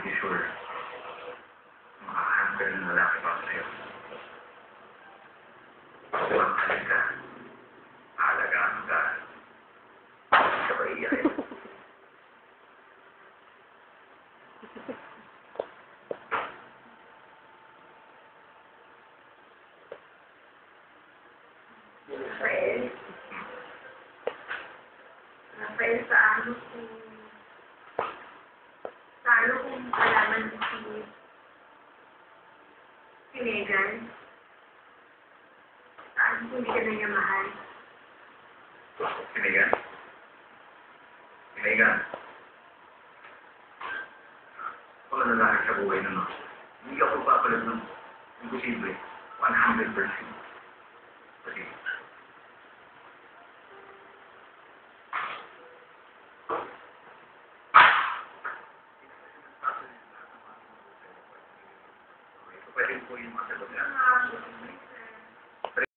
pretty sure makakahanap ka ng lalaki para sa'yo. Magkalit ka. Aalagaan ka. Sabay iyakin. Rafael, paano kung alaman si Megan? Hindi ka na niya mahal. Si Megan? Si Megan? Wala na lahat sa buhay naman. Hindi ako papalag ng imposible. 100%. Kasi, pwede po yung masagot na.